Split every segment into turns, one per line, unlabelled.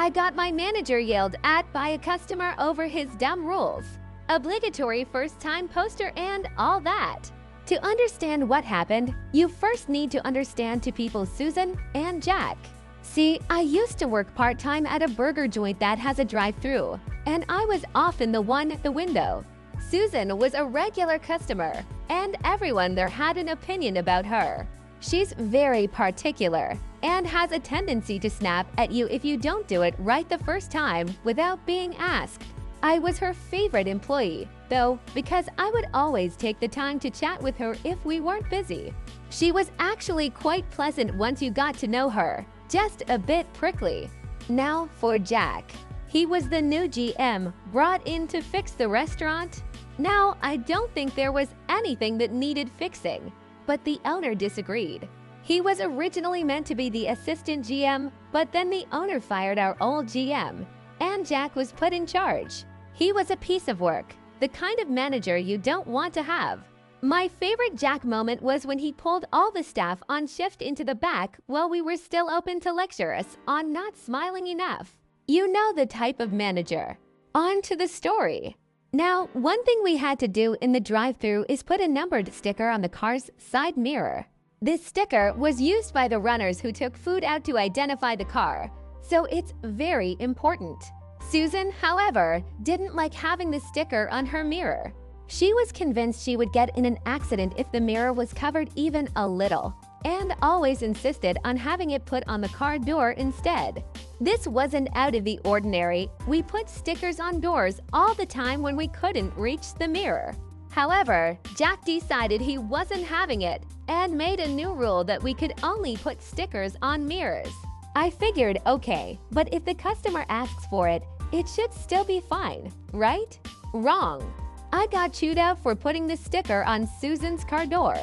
I got my manager yelled at by a customer over his dumb rules, obligatory first-time poster and all that. To understand what happened, you first need to understand two people, Susan and Jack. See, I used to work part-time at a burger joint that has a drive-thru, and I was often the one at the window. Susan was a regular customer, and everyone there had an opinion about her. She's very particular and has a tendency to snap at you if you don't do it right the first time without being asked. I was her favorite employee, though, because I would always take the time to chat with her if we weren't busy. She was actually quite pleasant once you got to know her, just a bit prickly. Now for Jack. He was the new GM brought in to fix the restaurant. Now, I don't think there was anything that needed fixing, but the owner disagreed. He was originally meant to be the assistant GM, but then the owner fired our old GM, and Jack was put in charge. He was a piece of work, the kind of manager you don't want to have. My favorite Jack moment was when he pulled all the staff on shift into the back while we were still open to lecture us on not smiling enough. You know the type of manager. On to the story. Now, one thing we had to do in the drive-thru is put a numbered sticker on the car's side mirror. This sticker was used by the runners who took food out to identify the car, so it's very important. Susan, however, didn't like having the sticker on her mirror. She was convinced she would get in an accident if the mirror was covered even a little, and always insisted on having it put on the car door instead. This wasn't out of the ordinary. We put stickers on doors all the time when we couldn't reach the mirror. However, Jack decided he wasn't having it and made a new rule that we could only put stickers on mirrors. I figured, okay, but if the customer asks for it, it should still be fine, right? Wrong. I got chewed out for putting the sticker on Susan's car door.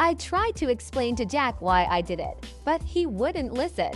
I tried to explain to Jack why I did it, but he wouldn't listen.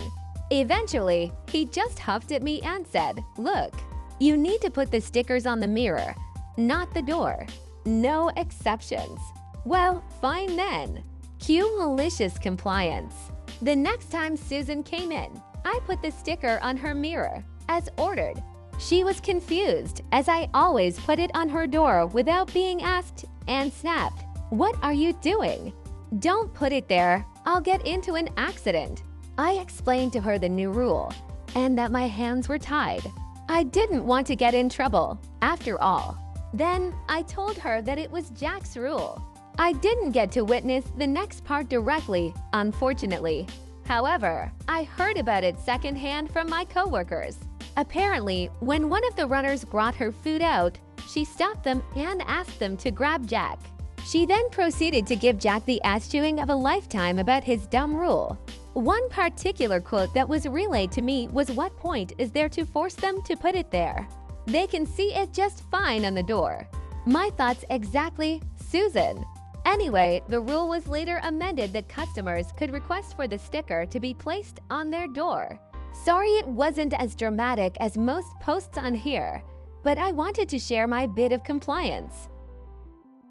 Eventually, he just huffed at me and said, "Look, you need to put the stickers on the mirror, not the door. No exceptions." Well, fine then. Cue malicious compliance. The next time Susan came in, I put the sticker on her mirror, as ordered. She was confused, as I always put it on her door without being asked, and snapped, "What are you doing? Don't put it there. I'll get into an accident." I explained to her the new rule, and that my hands were tied. I didn't want to get in trouble, after all. Then I told her that it was Jack's rule. I didn't get to witness the next part directly, unfortunately. However, I heard about it secondhand from my coworkers. Apparently, when one of the runners brought her food out, she stopped them and asked them to grab Jack. She then proceeded to give Jack the ass-chewing of a lifetime about his dumb rule. One particular quote that was relayed to me was, "What point is there to force them to put it there? They can see it just fine on the door." My thoughts exactly, Susan. Anyway, the rule was later amended that customers could request for the sticker to be placed on their door. Sorry it wasn't as dramatic as most posts on here, but I wanted to share my bit of compliance.